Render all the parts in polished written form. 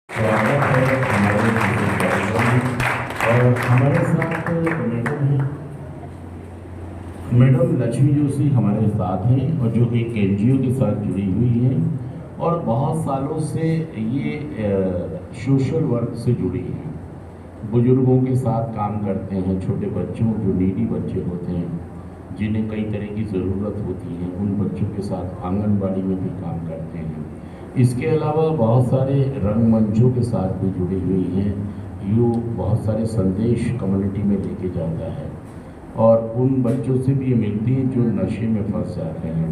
स्वागत है हमारे कार्यक्रम में। और हमारे साथ मैडम हैं, मैडम लक्ष्मी जोशी हमारे साथ हैं और जो एक एनजीओ के साथ जुड़ी हुई हैं और बहुत सालों से ये सोशल वर्क से जुड़ी हैं। बुजुर्गों के साथ काम करते हैं, छोटे बच्चों जो नीडी बच्चे होते हैं जिन्हें कई तरह की ज़रूरत होती है, उन बच्चों के साथ आंगनबाड़ी में भी काम करते हैं। इसके अलावा बहुत सारे रंगमंचों के साथ भी जुड़ी हुई हैं। यो बहुत सारे संदेश कम्युनिटी में लेके जाता है और उन बच्चों से भी ये मिलती हैं जो नशे में फंस जाते हैं।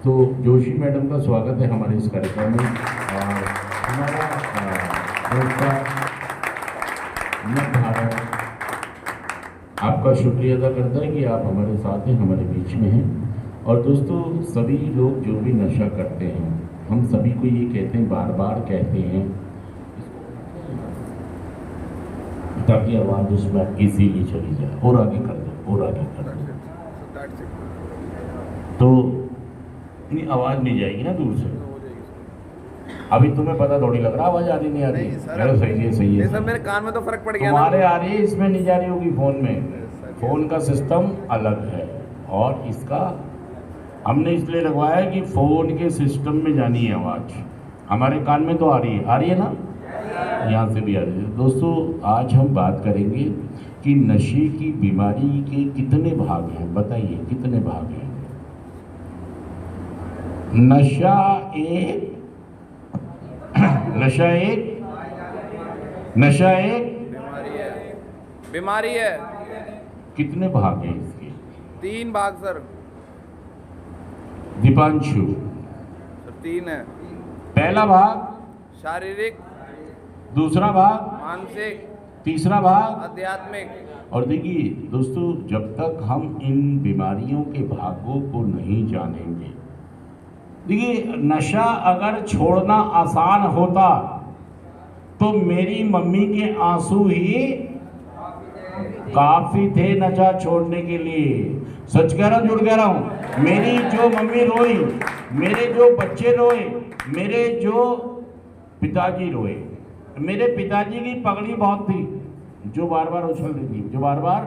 तो जोशी मैडम का स्वागत है हमारे इस कार्यक्रम में। और हमारा दोस्ता भारत आपका शुक्रिया अदा करता है कि आप हमारे साथ हैं, हमारे बीच में हैं। और दोस्तों, सभी लोग जो भी नशा करते हैं, हम सभी को ये कहते हैं, बार बार कहते हैं, ताकि आवाज़ उसमें इजीली चली जाए। और आगे कर दो, और आगे कर दो, तो नहीं आवाज़ नहीं जाएगी ना दूर से। अभी तुम्हें पता थोड़ी लग रहा आवाज़ आ रही नहीं आ रही। चलो सही है, सही है सर, मेरे कान में तो फर्क पड़ गया। तुम्हारे आ रही है, इसमें नहीं जा रही होगी। फोन में, फोन का सिस्टम अलग है और इसका हमने इसलिए लगवाया है कि फ़ोन के सिस्टम में जानी है आवाज़। हमारे कान में तो आ रही है ना, यहाँ से भी आ रही है। दोस्तों, आज हम बात करेंगे कि नशे की बीमारी के कितने भाग हैं। बताइए कितने भाग हैं? नशा एक बीमारी है। कितने भाग हैं इसके? 3 भाग सर। दीपांशु, सर 3 है। पहला भाग शारीरिक, दूसरा भाग मानसिक, तीसरा भाग आध्यात्मिक। और देखिए दोस्तों, जब तक हम इन बीमारियों के भागों को नहीं जानेंगे, देखिए नशा अगर छोड़ना आसान होता तो मेरी मम्मी के आंसू ही काफी थे नशा छोड़ने के लिए। सच कह रहा हूं, झूठ कह रहा हूं? मेरी जो मम्मी रोई, मेरे जो बच्चे रोए, मेरे जो पिताजी रोए। मेरे पिताजी की पगड़ी बहुत थी जो बार बार उछल रही थी, जो बार बार,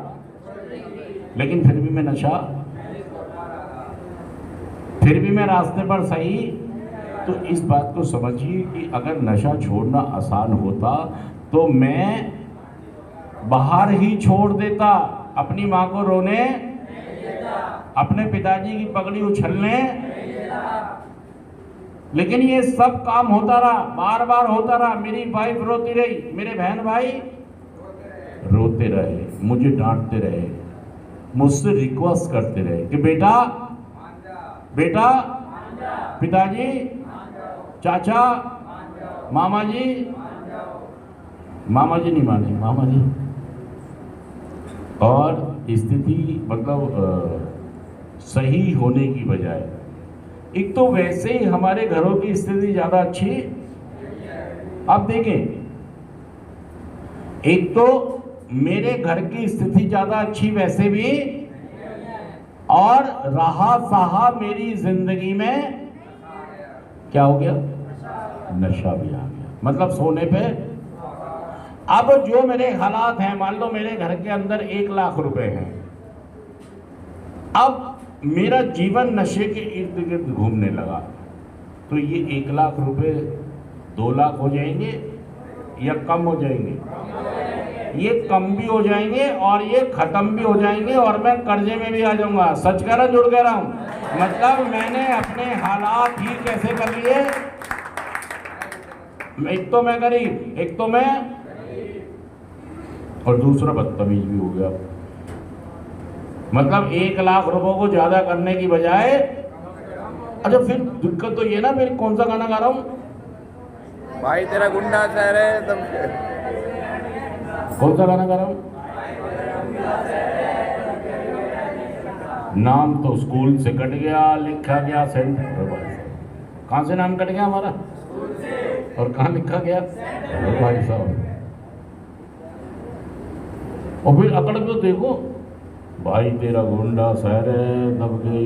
लेकिन फिर भी मैं नशा, फिर भी मैं रास्ते पर सही। तो इस बात को समझिए कि अगर नशा छोड़ना आसान होता तो मैं बाहर ही छोड़ देता, अपनी माँ को रोने, अपने पिताजी की पगड़ी उछलने। लेकिन ये सब काम होता रहा, बार बार होता रहा। मेरी वाइफ रोती रही, मेरे बहन भाई रोते रहे, मुझे डांटते रहे, मुझसे रिक्वेस्ट करते रहे कि बेटा बेटा, पिताजी, चाचा, मामा जी नहीं माने, मामा जी। और स्थिति मतलब सही होने की बजाय, एक तो वैसे ही हमारे घरों की स्थिति ज्यादा अच्छी। आप देखें, एक तो मेरे घर की स्थिति ज्यादा अच्छी वैसे भी, और रहा सहा मेरी जिंदगी में क्या हो गया? नशा भी आ गया। मतलब सोने पे। अब जो मेरे हालात हैं, मान लो मेरे घर के अंदर 1 लाख रुपए हैं, अब मेरा जीवन नशे के इर्द गिर्द घूमने लगा, तो ये 1 लाख रुपए 2 लाख हो जाएंगे या कम हो जाएंगे? ये कम भी हो जाएंगे और ये खत्म भी हो जाएंगे और मैं कर्जे में भी आ जाऊंगा। सच कह रहा हूं, झूठ कह रहा हूं? मतलब मैंने अपने हालात ही कैसे कर लिए। एक तो मैं गरीब, एक तो मैं, और दूसरा बदतमीज भी हो गया। मतलब 1 लाख रुपए को ज्यादा करने की बजाय। अच्छा, फिर दिक्कत तो ये ना, मैं कौन सा गाना गा रहा हूँ? भाई तेरा गुंडा शहर है तब। कौन सा गाना गा रहा हूँ? नाम तो स्कूल से कट गया, लिखा गया सेंटर। कहाँ से नाम कट गया हमारा और कहाँ लिखा गया? भाई साहब। और फिर अकड़ तो देखो, भाई तेरा गुंडा शहर है दब गए।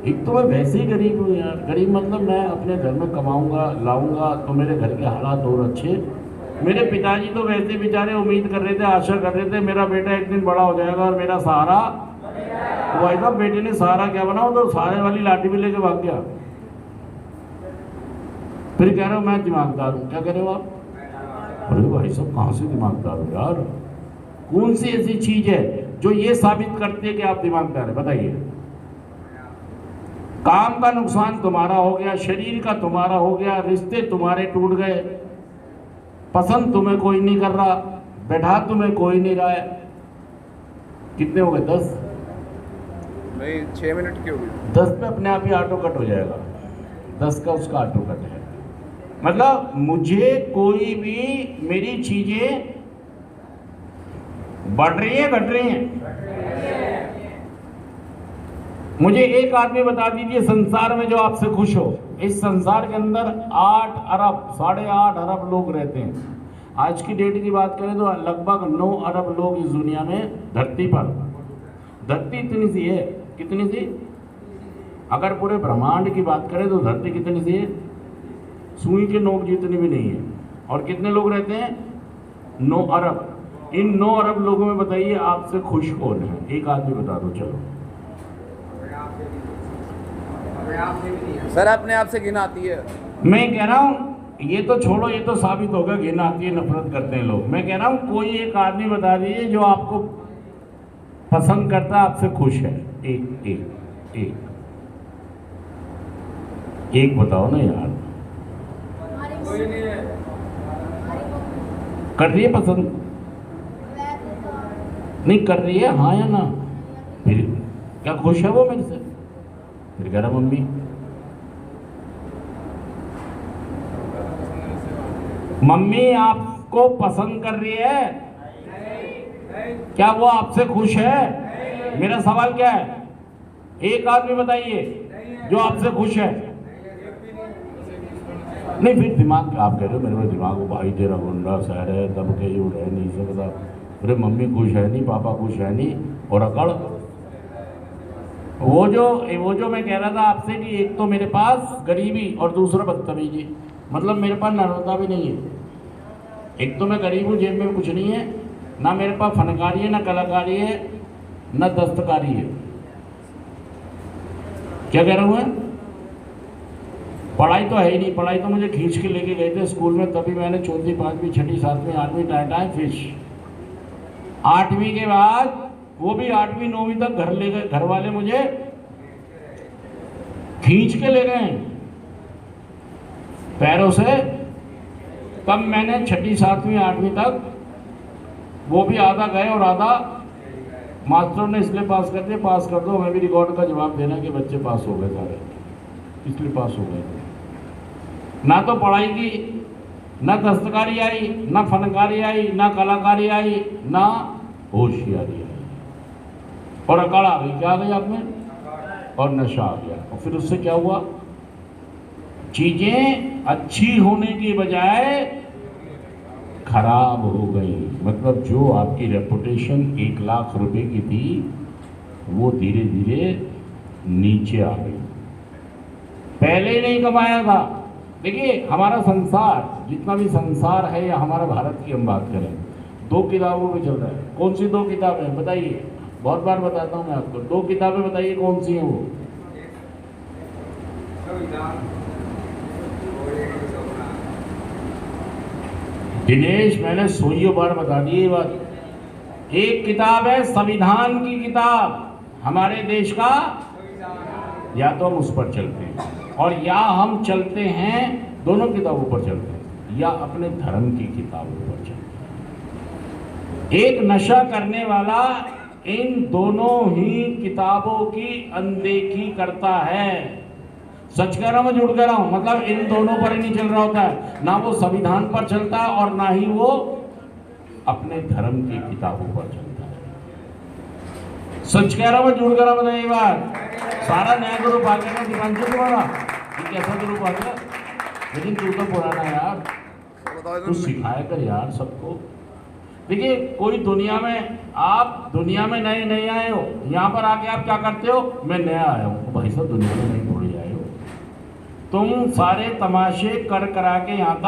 एक तो मैं वैसे ही गरीब हूँ यार। गरीब मतलब मैं अपने घर में कमाऊंगा लाऊंगा तो मेरे घर के हालात और अच्छे। मेरे पिताजी तो वैसे बेचारे उम्मीद कर रहे थे, आशा कर रहे थे मेरा बेटा एक दिन बड़ा हो जाएगा और मेरा सहारा। तो भाई साहब बेटे ने सहारा क्या बनाओ, तो सहारे वाली लाठी भी लेके भाग गया। फिर कह रहे हो मैं दिमागदार हूँ। क्या कह रहे हो आप? अरे भाई साहब कहाँ से दिमागदार हो यार? कौन सी ऐसी चीज है जो ये साबित करती है कि आप दिमागदार है? बताइए। काम का नुकसान तुम्हारा हो गया, शरीर का तुम्हारा हो गया, रिश्ते तुम्हारे टूट गए, पसंद तुम्हें कोई नहीं कर रहा, बैठा तुम्हें कोई नहीं रहा है। कितने हो गए? 10? नहीं 6 मिनट की होगी। 10 पे अपने आप ही ऑटो कट हो जाएगा। 10 का उसका ऑटो कट है। मतलब मुझे कोई भी मेरी चीजें बढ़ रही है घट रही हैं? मुझे एक आदमी बता दीजिए संसार में जो आपसे खुश हो। इस संसार के अंदर 8 अरब 8.5 अरब लोग रहते हैं। आज की डेट की बात करें तो लगभग 9 अरब लोग इस दुनिया में धरती पर। धरती इतनी सी है, कितनी सी? अगर पूरे ब्रह्मांड की बात करें तो धरती कितनी सी है? सुई के नोक जितनी भी नहीं है। और कितने लोग रहते हैं? 9 अरब। इन 9 अरब लोगों में बताइए आपसे खुश कौन है? एक आदमी बता दो। चलो सर अपने आप से घिन आती है। मैं कह रहा हूँ ये तो छोड़ो, ये तो साबित होगा घिन आती है, नफरत करते हैं लोग। मैं कह रहा हूँ कोई एक आदमी बता दीजिए जो आपको पसंद करता है, आपसे खुश है। एक एक एक एक बताओ ना यार। कर रही है पसंद? नहीं कर रही है, हाँ या ना? फिर क्या खुश है वो मेरे से? फिर कह रहा मम्मी। मम्मी आपको पसंद कर रही है? क्या वो आपसे खुश है? मेरा सवाल क्या है? एक आदमी बताइए जो आपसे खुश है। नहीं फिर दिमाग आप कह रहे हो मेरे में दिमाग हो भाई तेरा गुंडा शहर है दब के ही उड़े नहीं सकता। अरे मम्मी खुश है नहीं, पापा खुश है नहीं, और अकड़ वो जो मैं कह रहा था आपसे कि एक तो मेरे पास गरीबी और दूसरा बदतमीजी। मतलब मेरे पास नर्मता भी नहीं है। एक तो मैं गरीब हूँ, जेब में कुछ नहीं है, ना मेरे पास फनकारी है, ना कलाकारी है, ना दस्तकारी है। क्या कह रहा हूँ मैं? पढ़ाई तो है ही नहीं। पढ़ाई तो मुझे खींच के लेके गए थे स्कूल में, तभी मैंने 4वीं 5वीं 6वीं 7वीं 8वीं टाइम फिश। 8वीं के बाद वो भी 8वीं 9वीं तक घर ले गए, घर वाले मुझे खींच के ले गए पैरों से। तब मैंने 6वीं 7वीं 8वीं तक, वो भी आधा गए और आधा मास्टरों ने इसलिए पास कर दिया, पास कर दो, हमें भी रिकॉर्ड का जवाब देना कि बच्चे पास हो गए सारे, इसलिए पास हो गए। ना तो पढ़ाई की, ना दस्तकारी आई, ना फनकारी आई, ना कलाकारी आई, ना होशियारी आई, और अकड़ आ गई। क्या आ गई आप में? और नशा आ गया। और फिर उससे क्या हुआ? चीजें अच्छी होने की बजाय खराब हो गई। मतलब जो आपकी रेपुटेशन 1 लाख रुपए की थी वो धीरे धीरे नीचे आ गई। पहले ही नहीं कमाया था। देखिए हमारा संसार, जितना भी संसार है या हमारा भारत की हम बात करें, 2 किताबों में चल रहा है। कौन सी 2 किताबें बताइए? बहुत बार बताता हूं मैं आपको। 2 किताबें बताइए कौन सी हैं वो? दिनेश मैंने 100 बार बता दी ये बात। एक किताब है संविधान की किताब हमारे देश का, या तो हम उस पर चलते हैं और या हम चलते हैं, दोनों किताबों पर चलते हैं, या अपने धर्म की किताबों पर चलते हैं। एक नशा करने वाला इन दोनों ही किताबों की अनदेखी करता है। सच कह रहा हूं, मैं झूठ कह रहा हूं? मतलब इन दोनों पर ही नहीं चल रहा होता है, ना वो संविधान पर चलता है और ना ही वो अपने धर्म की किताबों पर चलता है। सच कह रहा हूं, मैं झूठ कह रहा हूं? बताइए बात। सारा नया ग्रुप आ गया दीपांशु तुम्हारा, ये कैसा ग्रुप आ गया? लेकिन तू तो पुराना यार, तू सिखाया कर यार सबको। देखिए, कोई दुनिया में, आप दुनिया में नए नहीं आए हो, यहाँ पर आके आप क्या करते हो, मैं नया आया हूँ। भाई साहब, दुनिया में नहीं थोड़ी आए हो तुम, सारे तमाशे कर करा के यहाँ तक